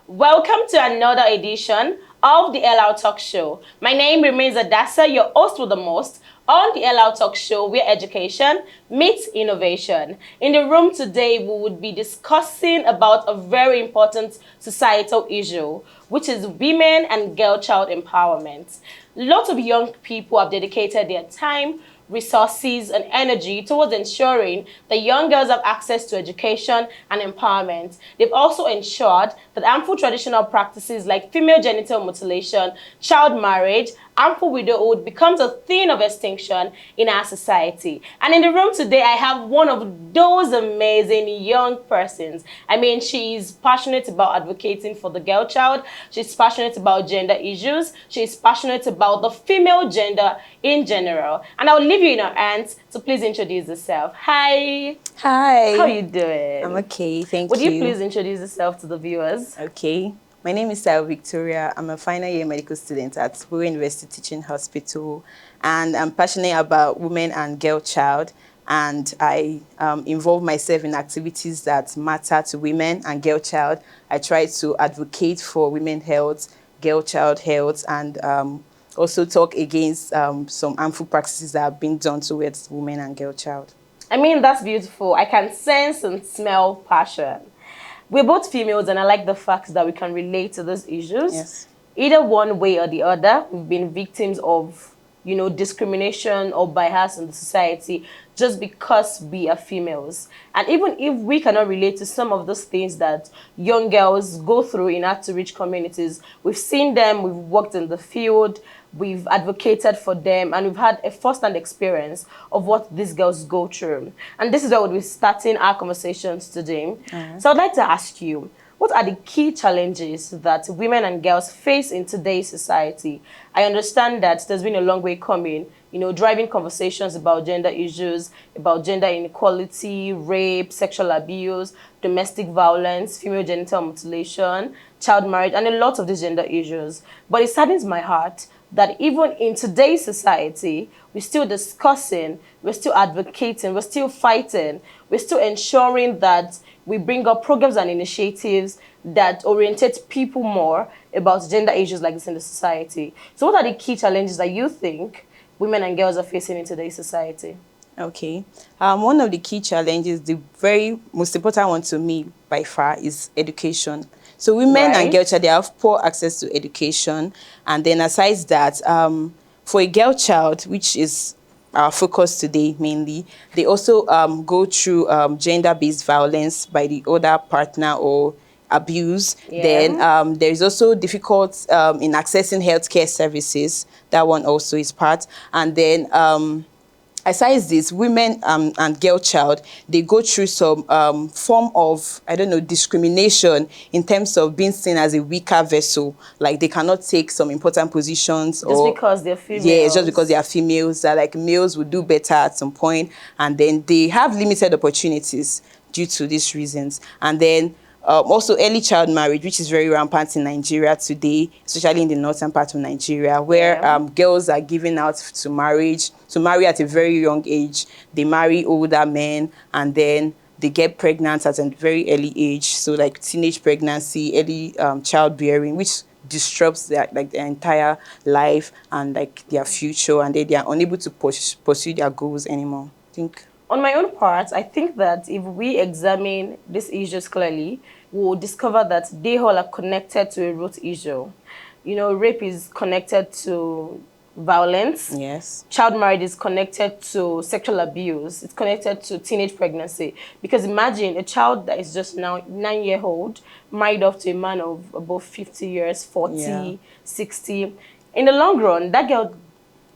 Welcome to another edition of the LL Talk Show. My name remains Adasa, your host with the most on the LL Talk Show, where education meets innovation. In the room today, we would be discussing about a very important societal issue, which is women and girl child empowerment. Lots of young people have dedicated their time, resources, and energy towards ensuring that young girls have access to education and empowerment. They've also ensured that harmful traditional practices like female genital mutilation, child marriage, harmful widowhood becomes a thing of extinction in our society. And in the room today, I have one of those amazing young persons. I mean, she's passionate about advocating for the girl child. She's passionate about gender issues. She's passionate about the female gender in general. And I'll leave you in her hands to please introduce yourself. Hi. Hi. How are you doing? I'm okay, thank Would you. Would you please introduce yourself to the viewers? Okay. My name is Taiwo Victoria. I'm a final year medical student at Taiwo University Teaching Hospital, and I'm passionate about women and girl child, and I involve myself in activities that matter to women and girl child. I try to advocate for women's health, girl child health, and also talk against some harmful practices that have been done towards women and girl child. I mean, that's beautiful. I can sense and smell passion. We're both females, and I like the fact that we can relate to those issues. Yes. Either one way or the other, we've been victims of, discrimination or bias in the society just because we are females. And even if we cannot relate to some of those things that young girls go through in hard-to-reach communities, we've seen them, we've worked in the field, we've advocated for them, and we've had a first-hand experience of what these girls go through. And this is where we'll be starting our conversations today. So I'd like to ask you, what are the key challenges that women and girls face in today's society? I understand that there's been a long way coming, driving conversations about gender issues, about gender inequality, rape, sexual abuse, domestic violence, female genital mutilation, child marriage, and a lot of these gender issues. But it saddens my heart that even in today's society, we're still discussing, we're still advocating, we're still fighting, we're still ensuring that we bring up programs and initiatives that orientate people more about gender issues like this in the society. So what are the key challenges that you think women and girls are facing in today's society? Okay. One of the key challenges, the very most important one to me by far, is education. So women and girl child, they have poor access to education. And then aside that, for a girl child, which is our focus today mainly, they also go through gender-based violence by the other partner or abuse. Then there is also difficult in accessing healthcare services. That one also is part. And then aside this, women and girl child, they go through some form of, discrimination in terms of being seen as a weaker vessel. Like they cannot take some important positions. Just because they're females. Yeah, just because they are females. That like males would do better at some point. And then they have limited opportunities due to these reasons. And then also early child marriage, which is very rampant in Nigeria today, especially in the northern part of Nigeria, where girls are given out to marry at a very young age. They marry older men, and then they get pregnant at a very early age. So like teenage pregnancy, early childbearing, which disrupts their entire life and like their future, and they are unable to pursue their goals anymore. I think. On my own part, I think that if we examine these issues clearly, we'll discover that they all are connected to a root issue. Rape is connected to violence. Yes. Child marriage is connected to sexual abuse. It's connected to teenage pregnancy. Because imagine a child that is just now 9-year-old, married off to a man of above 50 years, 40, 60. In the long run, that girl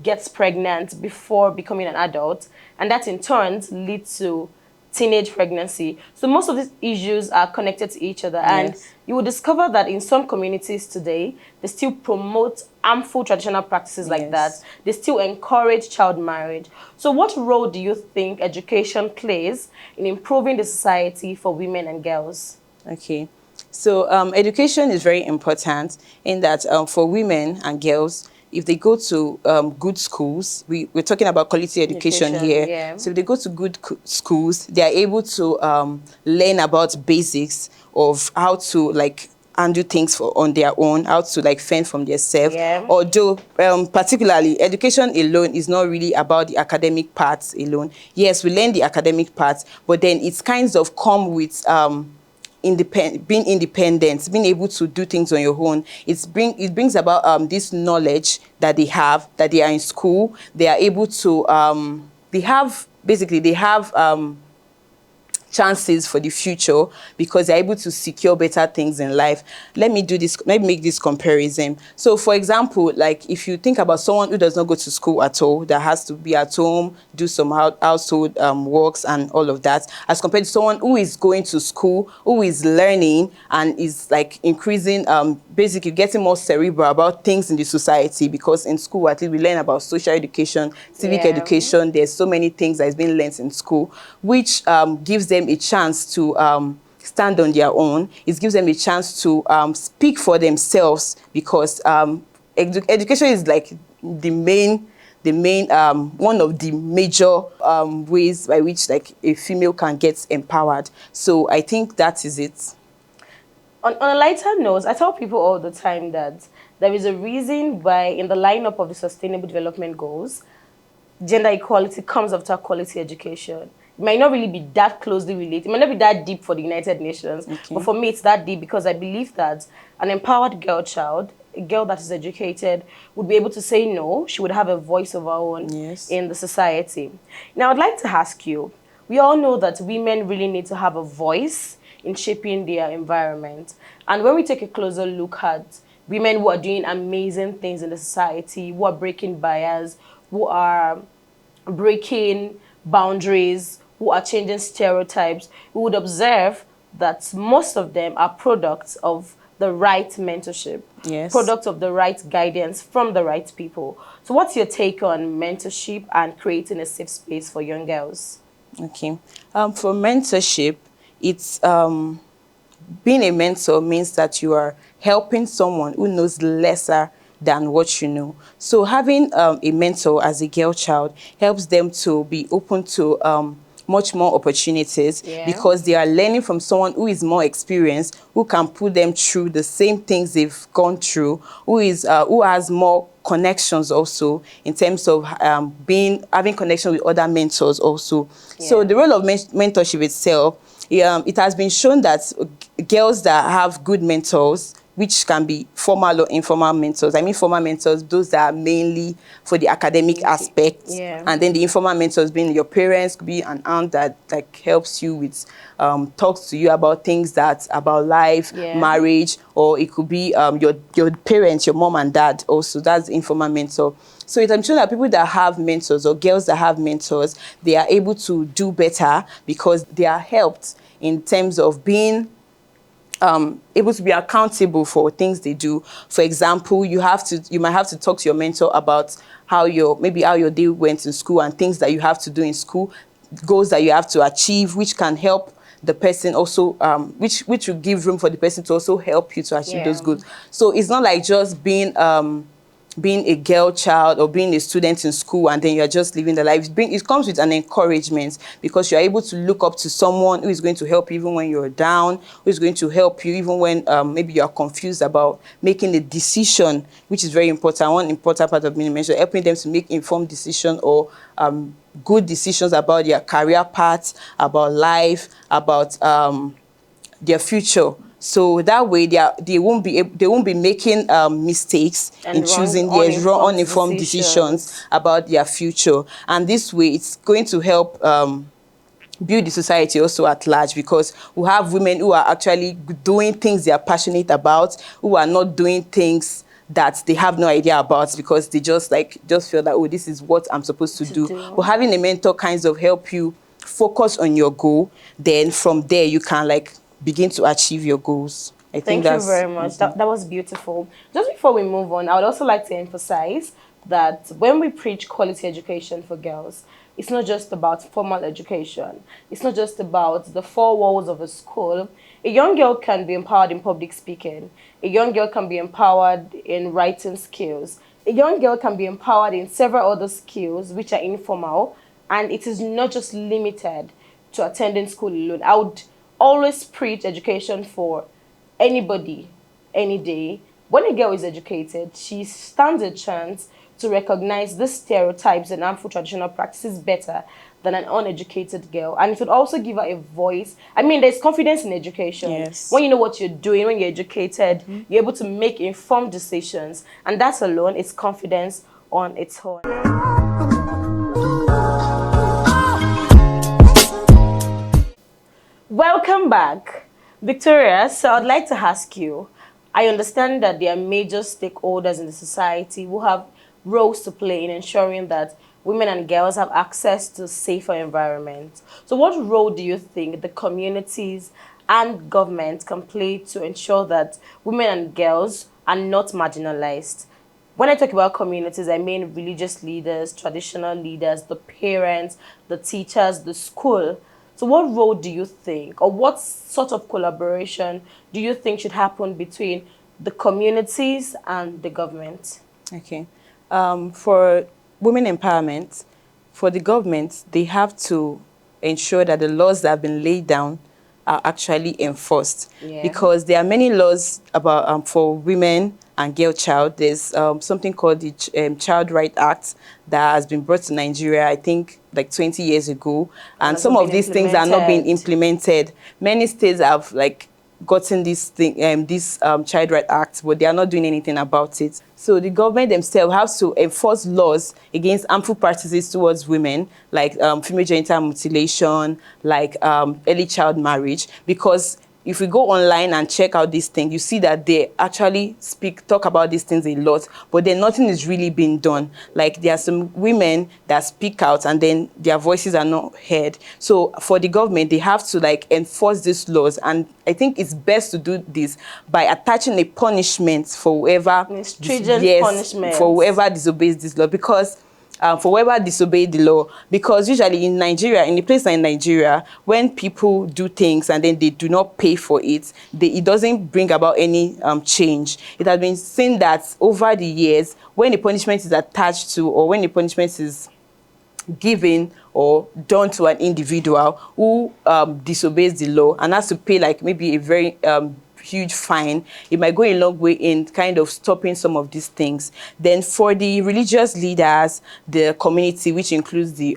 gets pregnant before becoming an adult, and that in turn leads to teenage pregnancy. So most of these issues are connected to each other, and you will discover that in some communities today, they still promote harmful traditional practices like that. They still encourage child marriage. So what role do you think education plays in improving the society for women and girls? Okay. So education is very important in that for women and girls, if they go to good schools, we're talking about quality education here. Yeah. So if they go to good schools, they are able to learn about basics of how to do things on their own, how to like fend from themselves. Yeah. Although particularly education alone is not really about the academic parts alone. Yes, we learn the academic parts, but then it's kinds of come with being independent, being able to do things on your own. It brings about this knowledge that they have, that they are in school, they are able to they have chances for the future because they're able to secure better things in life. Let me make this comparison. So for example, like if you think about someone who does not go to school at all, that has to be at home, do some household works and all of that, as compared to someone who is going to school, who is learning and is like increasing, basically getting more cerebral about things in the society, because in school at least we learn about social education, civic education. There's so many things that is being learned in school, which gives them a chance to stand on their own. It gives them a chance to speak for themselves, because education is like the main one of the major ways by which like a female can get empowered. So I think that is it. On a lighter note, I tell people all the time that there is a reason why in the lineup of the Sustainable Development Goals, gender equality comes after quality education. It might not really be that closely related. It might not be that deep for the United Nations. Okay. But for me, it's that deep because I believe that an empowered girl child, a girl that is educated, would be able to say no. She would have a voice of her own. Yes. In the society. Now, I'd like to ask you, we all know that women really need to have a voice in shaping their environment. And when we take a closer look at women who are doing amazing things in the society, who are breaking barriers, who are breaking boundaries, who are changing stereotypes, we would observe that most of them are products of the right mentorship, yes, products of the right guidance from the right people. So what's your take on mentorship and creating a safe space for young girls? Okay. For mentorship, it's being a mentor means that you are helping someone who knows lesser than what you know. So having a mentor as a girl child helps them to be open to much more opportunities, yeah, because they are learning from someone who is more experienced, who can put them through the same things they've gone through, who has more connections also in terms of having connection with other mentors also. Yeah. So the role of mentorship itself, it has been shown that girls that have good mentors, which can be formal or informal mentors. I mean formal mentors, those that are mainly for the academic aspects. Yeah. And then the informal mentors being your parents, could be an aunt that like helps you with, talks to you about things about life, yeah, marriage, or it could be your parents, your mom and dad also. That's the informal mentor. So I'm sure that people that have mentors or girls that have mentors, they are able to do better because they are helped in terms of being able to be accountable for things they do. For example, you might have to talk to your mentor about how your day went in school and things that you have to do in school, goals that you have to achieve, which can help the person also, which will give room for the person to also help you to achieve, yeah, those goals. So it's not like just being a girl child or being a student in school and then you're just living the life. It comes with an encouragement because you're able to look up to someone who is going to help you even when you're down, who is going to help you even when maybe you're confused about making a decision, which is very important. One important part of being a mentor, helping them to make informed decisions or good decisions about their career path, about life, about their future. So that way they won't be making mistakes and in choosing wrong uninformed decisions about their future. And this way it's going to help build the society also at large, because we have women who are actually doing things they are passionate about, who are not doing things that they have no idea about because they just feel that, oh, this is what I'm supposed to do. But having a mentor kinds of help you focus on your goal, then from there you can begin to achieve your goals. Thank you very much. That was beautiful. Just before we move on, I would also like to emphasize that when we preach quality education for girls, it's not just about formal education. It's not just about the four walls of a school. A young girl can be empowered in public speaking. A young girl can be empowered in writing skills. A young girl can be empowered in several other skills which are informal, and it is not just limited to attending school alone. I would always preach education for anybody any day. When a girl is educated, she stands a chance to recognize the stereotypes and harmful traditional practices better than an uneducated girl. And it would also give her a voice. I mean, there's confidence in education. Yes. When you know what you're doing, when you're educated, you're able to make informed decisions. And that alone is confidence on its own. Welcome back, Victoria. So I'd like to ask you, I understand that there are major stakeholders in the society who have roles to play in ensuring that women and girls have access to safer environments. So what role do you think the communities and government can play to ensure that women and girls are not marginalized? When I talk about communities, I mean religious leaders, traditional leaders, the parents, the teachers, the school. So what role do you think, or what sort of collaboration do you think should happen between the communities and the government? Okay. For women empowerment, for the government, they have to ensure that the laws that have been laid down are actually enforced. Yeah. Because there are many laws about for women and girl child. There's something called the Child Right Act that has been brought to Nigeria, I think, like 20 years ago. And some of these things are not being implemented. Many states have like gotten this thing, Child Right Act, but they are not doing anything about it. So the government themselves have to enforce laws against harmful practices towards women, like female genital mutilation, like early child marriage, because if we go online and check out these things, you see that they actually talk about these things a lot, but then nothing is really being done. Like there are some women that speak out and then their voices are not heard. So for the government, they have to like enforce these laws. And I think it's best to do this by attaching a punishment for whoever, punishment. for whoever disobeys this law, because for whoever disobey the law, because usually in Nigeria, in a place like Nigeria, when people do things and then they do not pay for it, it doesn't bring about any change. It has been seen that over the years, when the punishment is attached to, or when the punishment is given or done to an individual who disobeys the law and has to pay like maybe a very huge fine, it might go a long way in kind of stopping some of these things. Then for the religious leaders, the community, which includes the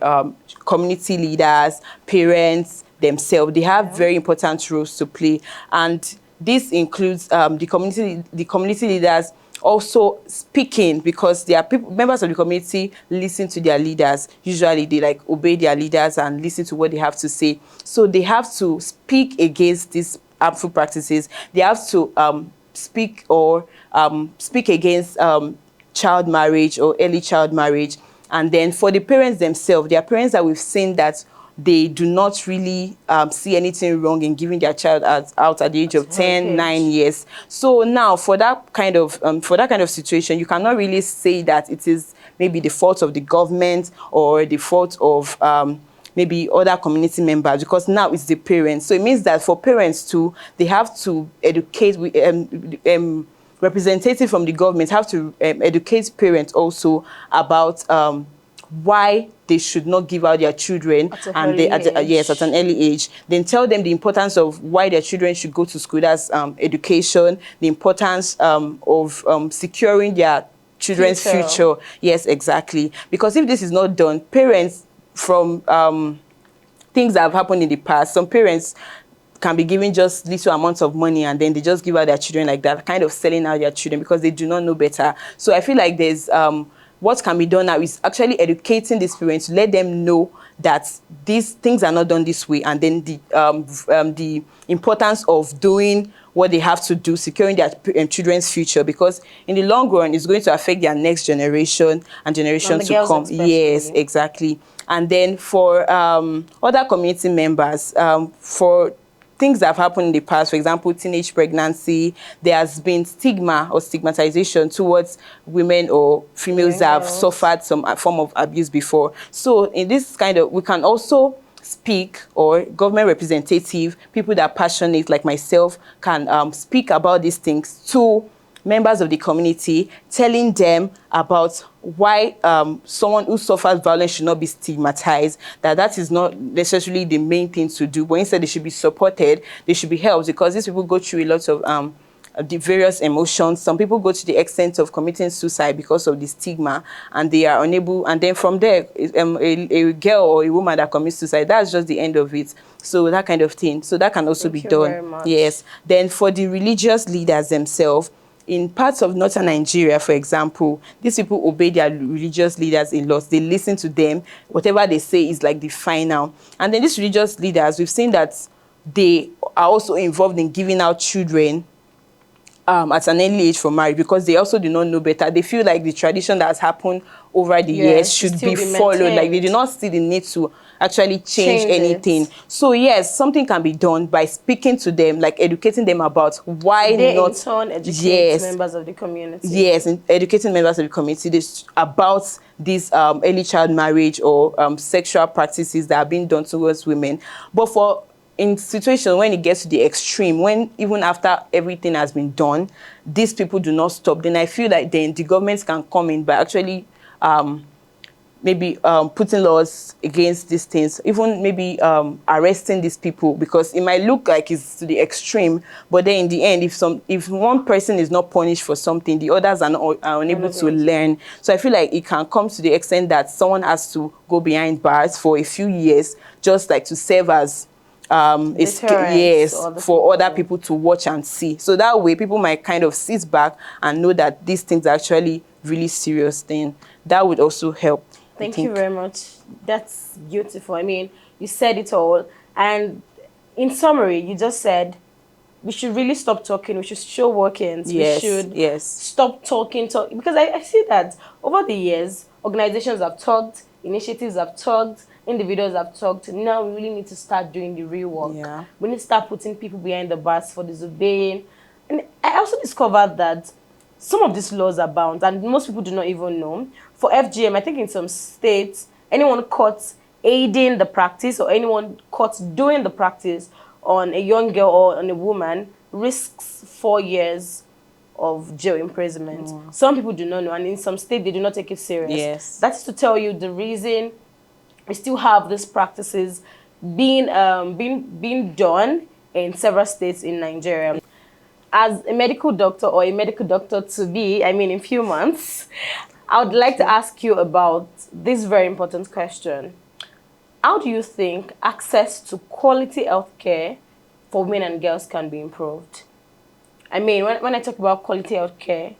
community leaders, parents themselves, they have very important roles to play. And this includes the community leaders also speaking, because there are people, members of the community listen to their leaders. Usually they like obey their leaders and listen to what they have to say. So they have to speak against these harmful practices. They have to speak against child marriage or early child marriage. And then for the parents themselves, there are parents that we've seen that they do not really see anything wrong in giving their child out at the age of 10, 9 years. So now for that kind of situation, you cannot really say that it is maybe the fault of the government or the fault of maybe other community members, because now it's the parents. So it means that for parents too, they have to educate, representative from the government have to educate parents also about why they should not give out their children at an early age. Then tell them the importance of why their children should go to school. That's education, the importance of securing their children's future. Yes, exactly. Because if this is not done, parents, from things that have happened in the past, some parents can be given just little amounts of money and then they just give out their children like that, kind of selling out their children because they do not know better. So I feel like there's what can be done now is actually educating these parents to let them know that these things are not done this way, and then the importance of doing what they have to do, securing their children's future, because in the long run, it's going to affect their next generation and generations to come. Yes, exactly. And then for other community members, for things that have happened in the past, for example, teenage pregnancy, there has been stigma or stigmatization towards women or females that have suffered some form of abuse before. So in this kind of, we can also speak, or government representative, people that are passionate like myself can speak about these things to members of the community, telling them about why someone who suffers violence should not be stigmatized, that is not necessarily the main thing to do, but instead they should be supported, they should be helped, because these people go through a lot of the various emotions. Some people go to the extent of committing suicide because of the stigma, and they are unable, and then from there, a girl or a woman that commits suicide, that's just the end of it. So that kind of thing. So that can also be Thank you done. very much. Yes. Then for the religious leaders themselves, in parts of northern Nigeria, for example, these people obey their religious leaders a lot. They listen to them. Whatever they say is like the final. And then these religious leaders, we've seen that they are also involved in giving out children at an early age for marriage, because they also do not know better. They feel like the tradition that has happened over the years should be followed. Like they do not see the need to actually change anything. So yes, something can be done by speaking to them, like educating them about why they not. In turn educate members of the community. Yes, and educating members of the community about this early child marriage or sexual practices that are being done towards women. But for in situations when it gets to the extreme, when even after everything has been done, these people do not stop, then I feel like then the governments can come in by actually maybe putting laws against these things, even maybe arresting these people, because it might look like it's to the extreme, but then in the end, if one person is not punished for something, the others are unable to learn. So I feel like it can come to the extent that someone has to go behind bars for a few years, just like to serve as for other people to watch and see. So that way people might kind of sit back and know that these things are actually really serious thing. That would also help. Thank you very much. That's beautiful. I mean, you said it all. And in summary, you just said we should really stop talking. We should show workings. Yes, we should yes. stop talking. Because I see that over the years, organizations have talked, initiatives have talked, individuals have talked. Now we really need to start doing the real work. Yeah. We need to start putting people behind the bars for disobeying. And I also discovered that some of these laws are bound, and most people do not even know. For FGM, I think in some states, anyone caught aiding the practice or anyone caught doing the practice on a young girl or on a woman risks 4 years of jail imprisonment. Some people do not know, and in some states, they do not take it serious. Yes. That is to tell you the reason we still have these practices being done in several states in Nigeria. As a medical doctor or a medical doctor to be, I mean, in a few months, I would like to ask you about this very important question. How do you think access to quality healthcare for women and girls can be improved? I mean, when I talk about quality healthcare,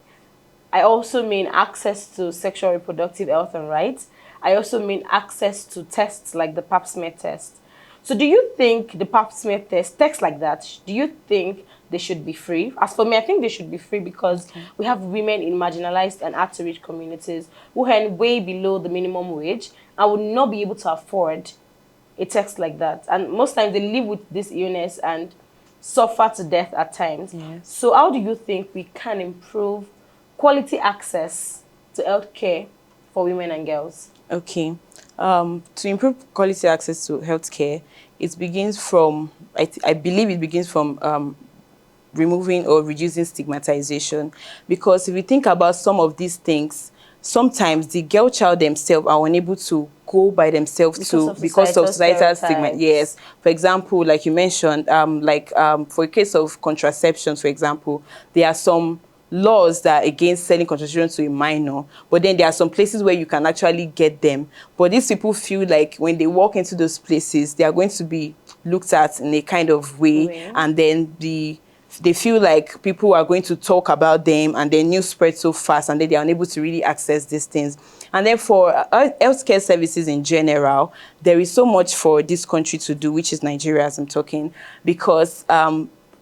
I also mean access to sexual reproductive health and rights. I also mean access to tests like the pap smear test. So do you think the pap smear test, tests like that, do you think they should be free? As for me, I think they should be free because we have women in marginalized and hard-to-reach communities who earn way below the minimum wage and would not be able to afford a test like that. And most times they live with this illness and suffer to death at times. Yes. So how do you think we can improve quality access to healthcare for women and girls? Okay. To improve quality access to healthcare, it begins from, I believe it begins from removing or reducing stigmatization. Because if you think about some of these things, sometimes the girl child themselves are unable to go by themselves because of societal stigma. Yes. For example, like you mentioned, for a case of contraception, for example, there are some laws that are against selling contraception to a minor, but then there are some places where you can actually get them. But these people feel like when they walk into those places, they are going to be looked at in a kind of way, and then they feel like people are going to talk about them, and then news spread so fast, and then they are unable to really access these things. And then for healthcare services in general, there is so much for this country to do, which is Nigeria, as I'm talking, because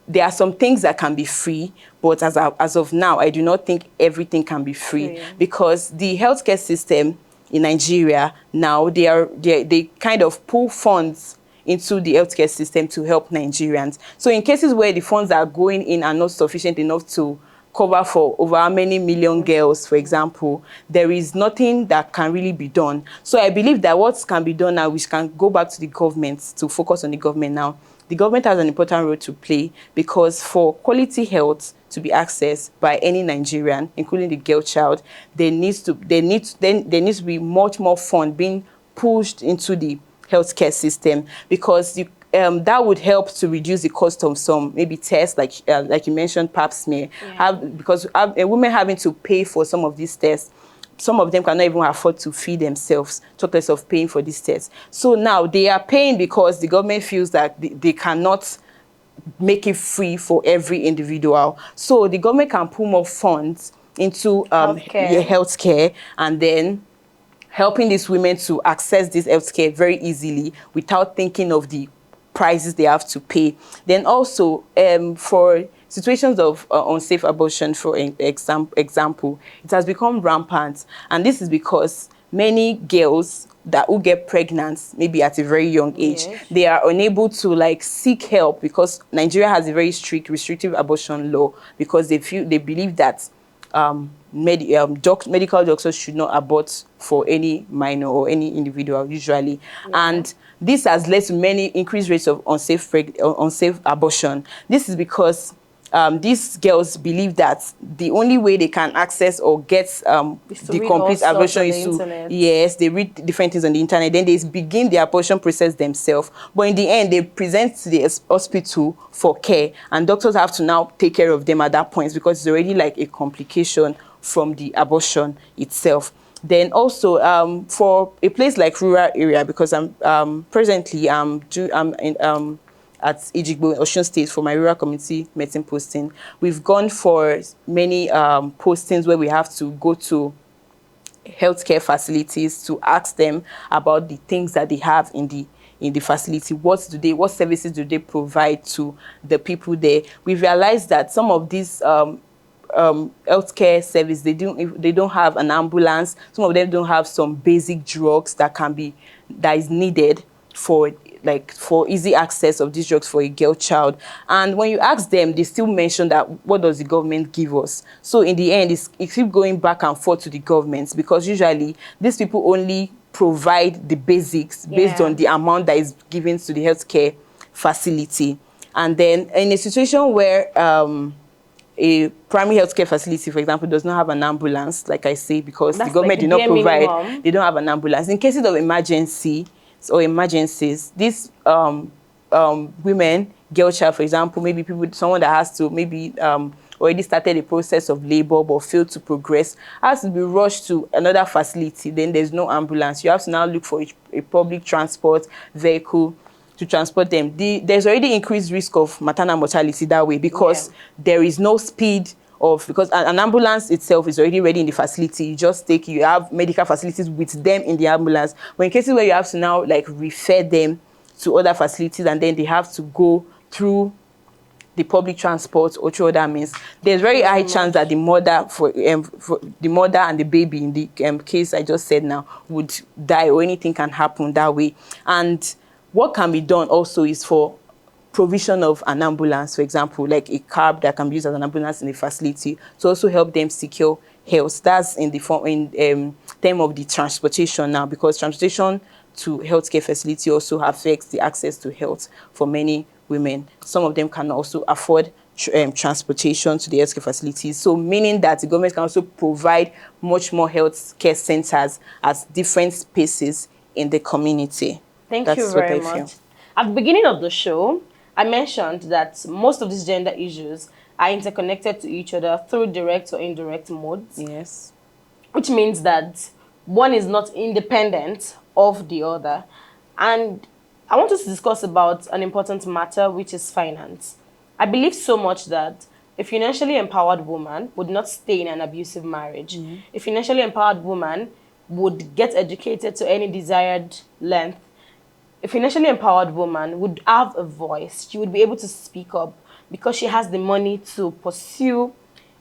there are some things that can be free, but as of now, I do not think everything can be free, because the healthcare system in Nigeria now, they kind of pull funds into the healthcare system to help Nigerians. So in cases where the funds are going in are not sufficient enough to cover for over how many million girls, for example, there is nothing that can really be done. So I believe that what can be done now, we can go back to the government, to focus on the government now. The government has an important role to play, because for quality health to be accessed by any Nigerian, including the girl child, there needs to be much more fund being pushed into the healthcare system, because that would help to reduce the cost of some maybe tests, like you mentioned, pap smear. Because women having to pay for some of these tests, some of them cannot even afford to feed themselves, talk less of paying for these tests. So now they are paying because the government feels that they cannot make it free for every individual. So the government can put more funds into healthcare, and then helping these women to access this healthcare very easily without thinking of the prices they have to pay. Then also, for situations of unsafe abortion, for example, it has become rampant. And this is because many girls who get pregnant, maybe at a very young age, they are unable to seek help, because Nigeria has a very strict, restrictive abortion law, because they believe that medical doctors should not abort for any minor or any individual usually. And this has led to many increased rates of unsafe abortion. This is because these girls believe that the only way they can access or get the complete abortion is to, yes, they read different things on the internet, then they begin the abortion process themselves. But in the end, they present to the hospital for care, and doctors have to now take care of them at that point, because it's already like a complication from the abortion itself. Then also, for a place like rural area, because I'm presently at Ejigbo, Osun State, for my rural community medicine posting. We've gone for many postings where we have to go to healthcare facilities to ask them about the things that they have in the facility. What services do they provide to the people there? We realized that some of these healthcare service, they don't have an ambulance. Some of them don't have some basic drugs that is needed for easy access of these drugs for a girl child. And when you ask them, they still mention that, what does the government give us? So in the end, it keeps going back and forth to the government, because usually these people only provide the basics based on the amount that is given to the healthcare facility. And then in a situation where a primary healthcare facility, for example, does not have an ambulance, like I say, because the government did not provide, they don't have an ambulance. In cases of emergencies, these women, girl child, for example, maybe someone that has to already started a process of labor but failed to progress, has to be rushed to another facility. Then there's no ambulance. You have to now look for a public transport vehicle to transport them. There's already increased risk of maternal mortality that way, because there is no speed because an ambulance itself is already ready in the facility. You have medical facilities with them in the ambulance. But in cases where you have to now refer them to other facilities, and then they have to go through the public transport or through other means, there's very high chance that the mother the mother and the baby, in the case I just said now, would die, or anything can happen that way. And what can be done also is for provision of an ambulance, for example, like a cab that can be used as an ambulance in the facility, to also help them secure health. That's in term of the transportation now, because transportation to healthcare facility also affects the access to health for many women. Some of them can also afford transportation to the healthcare facilities. So meaning that the government can also provide much more healthcare centers at different spaces in the community. Thank you very much. At the beginning of the show, I mentioned that most of these gender issues are interconnected to each other through direct or indirect modes. Yes. Which means that one is not independent of the other. And I want us to discuss about an important matter, which is finance. I believe so much that a financially empowered woman would not stay in an abusive marriage. A financially empowered woman would get educated to any desired length. A financially empowered woman would have a voice. She would be able to speak up because she has the money to pursue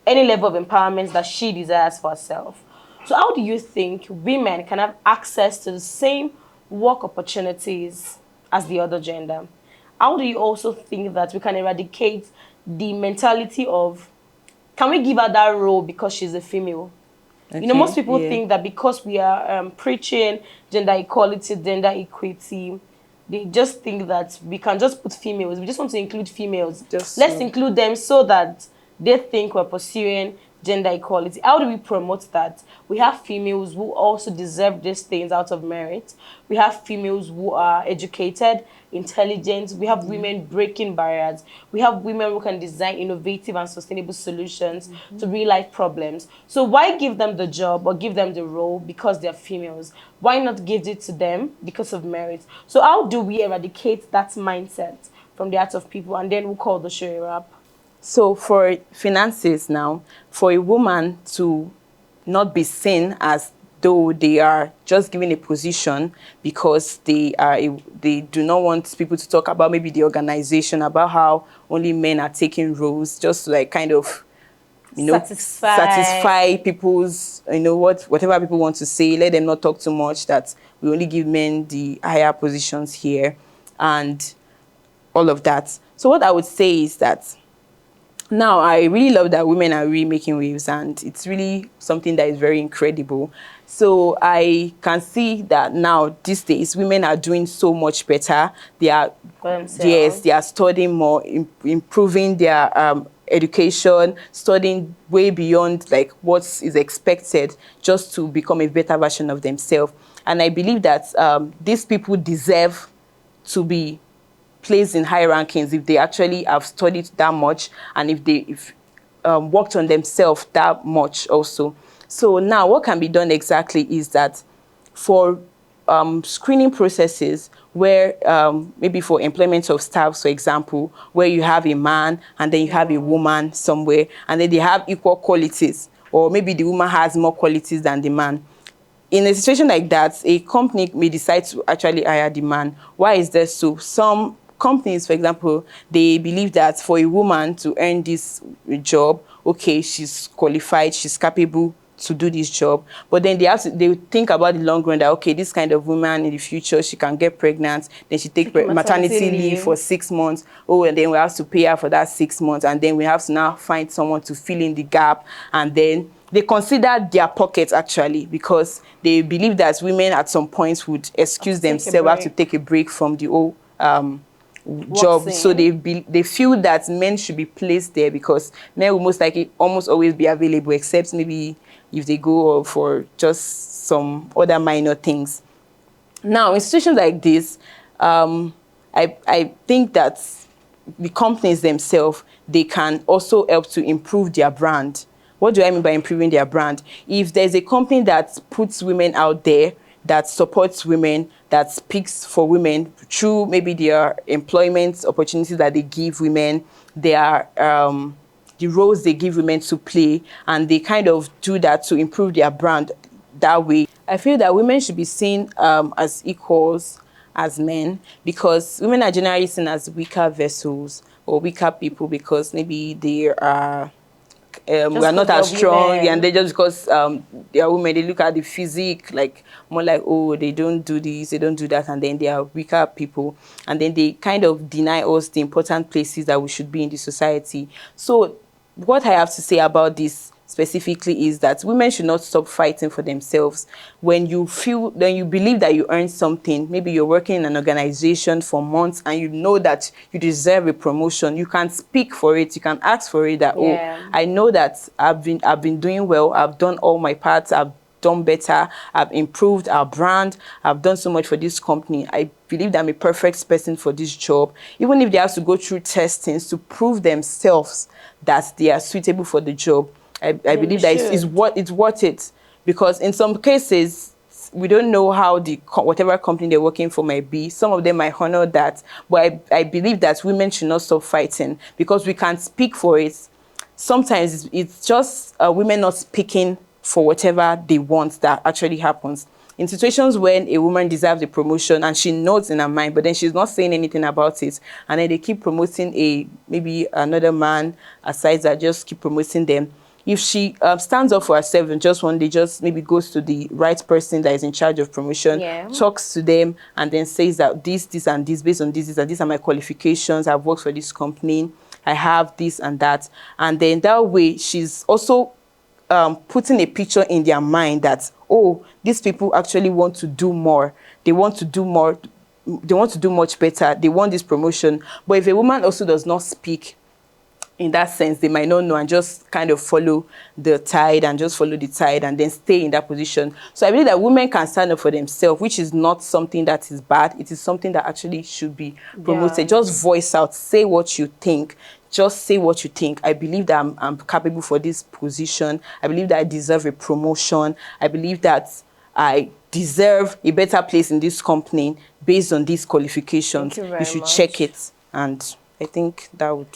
any level of empowerment that she desires for herself. So how do you think women can have access to the same work opportunities as the other gender? How do you also think that we can eradicate the mentality of, can we give her that role because she's a female? Okay, most people think that because we are preaching gender equality, gender equity, they just think that we can just put females. We just want to include females. Let's include them so that they think we're pursuing gender equality? How do we promote that? We have females who also deserve these things out of merit. We have females who are educated, intelligent. We have women breaking barriers. We have women who can design innovative and sustainable solutions to real life problems. So why give them the job or give them the role because they're females? Why not give it to them because of merit? So how do we eradicate that mindset from the hearts of people? And then we'll call the show a wrap. So for finances now, for a woman to not be seen as though they are just given a position because they do not want people to talk about maybe the organization, about how only men are taking roles, just to like kind of, you know, satisfy people's, you know, whatever people want to say, let them not talk too much, that we only give men the higher positions here and all of that. So what I would say is that now, I really love that women are really making waves, and it's really something that is very incredible. So I can see that now, these days, women are doing so much better. They are, yes, they are studying more, improving their education, studying way beyond like what is expected, just to become a better version of themselves. And I believe that these people deserve to be placed in high rankings if they actually have studied that much, and if they worked on themselves that much also. So now what can be done exactly is that for screening processes where maybe for employment of staff, for example, where you have a man and then you have a woman somewhere, and then they have equal qualities, or maybe the woman has more qualities than the man. In a situation like that, a company may decide to actually hire the man. Why is that so? Some companies, for example, they believe that for a woman to earn this job, okay, she's qualified, she's capable to do this job, but then they think about the long run, that okay, this kind of woman in the future, she can get pregnant, then she take maternity leave for 6 months, and then we have to pay her for that 6 months, and then we have to now find someone to fill in the gap, and then they consider their pockets actually, because they believe that women at some points would excuse themselves, have to take a break from the whole job. So they feel that men should be placed there because men will most likely almost always be available, except maybe if they go for just some other minor things. Now, in situations like this, I think that the companies themselves, they can also help to improve their brand. What do I mean by improving their brand? If there's a company that puts women out there, that supports women, that speaks for women through maybe their employment opportunities that they give women, their the roles they give women to play, and they kind of do that to improve their brand that way. I feel that women should be seen as equals as men, because women are generally seen as weaker vessels or weaker people because maybe they are we are not as strong, and they just because they are women, they look at the physique like more like, oh, they don't do this, they don't do that, and then they are weaker people, and then they kind of deny us the important places that we should be in the society. So what I have to say about this specifically is that women should not stop fighting for themselves. When you believe that you earn something, maybe you're working in an organization for months and you know that you deserve a promotion, you can speak for it, you can ask for it, that oh, I know that I've been doing well, I've done all my parts, I've done better, I've improved our brand, I've done so much for this company, I believe that I'm a perfect person for this job. Even if they have to go through testings to prove themselves that they are suitable for the job, I believe that it's worth it, because in some cases we don't know how whatever company they're working for might be. Some of them might honor that, but I believe that women should not stop fighting, because we can speak for it. Sometimes it's just women not speaking for whatever they want that actually happens. In situations when a woman deserves a promotion and she knows in her mind, but then she's not saying anything about it, and then they keep promoting maybe another man aside, that just keep promoting them. If she stands up for herself and just one day just maybe goes to the right person that is in charge of promotion, talks to them, and then says that this and this, based on this and these are my qualifications, I've worked for this company, I have this and that, and then that way she's also putting a picture in their mind that, oh, these people actually want to do more, they want to do more, they want to do much better, they want this promotion. But if a woman also does not speak in that sense, they might not know and just kind of follow the tide and just follow the tide and then stay in that position. So I believe that women can stand up for themselves, which is not something that is bad. It is something that actually should be promoted. Yeah. Just voice out, say what you think. Just say what you think. I believe that I'm capable for this position. I believe that I deserve a promotion. I believe that I deserve a better place in this company based on these qualifications. Thank you You very should much. check it. And I think that would...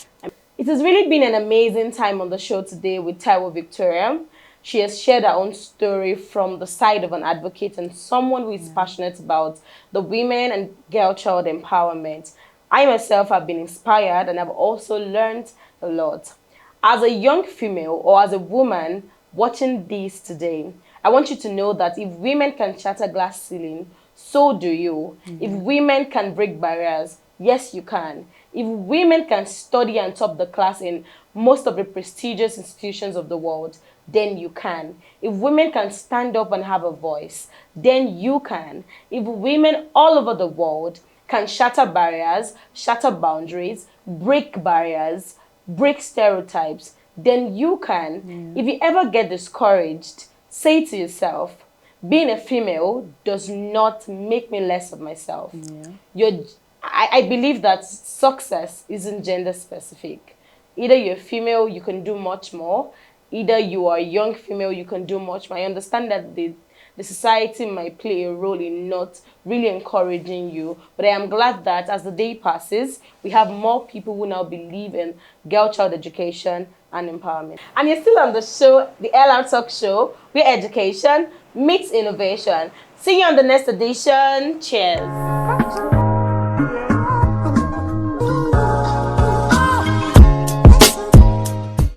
It has really been an amazing time on the show today with Taiwo Victoria. She has shared her own story from the side of an advocate and someone who is passionate about the women and girl child empowerment. I myself have been inspired and have also learned a lot. As a young female or as a woman watching this today, I want you to know that if women can shatter glass ceiling, so do you. If women can break barriers, yes, you can. If women can study and top the class in most of the prestigious institutions of the world, then you can. If women can stand up and have a voice, then you can. If women all over the world can shatter barriers, shatter boundaries, break barriers, break stereotypes, then you can. If you ever get discouraged, say to yourself, being a female does not make me less of myself. I believe that success isn't gender specific. Either you're female, you can do much more. Either you are a young female, you can do much more. I understand that the society might play a role in not really encouraging you. But I am glad that as the day passes, we have more people who now believe in girl child education and empowerment. And you're still on the show, the LR Talk Show, where education meets innovation. See you on the next edition. Cheers.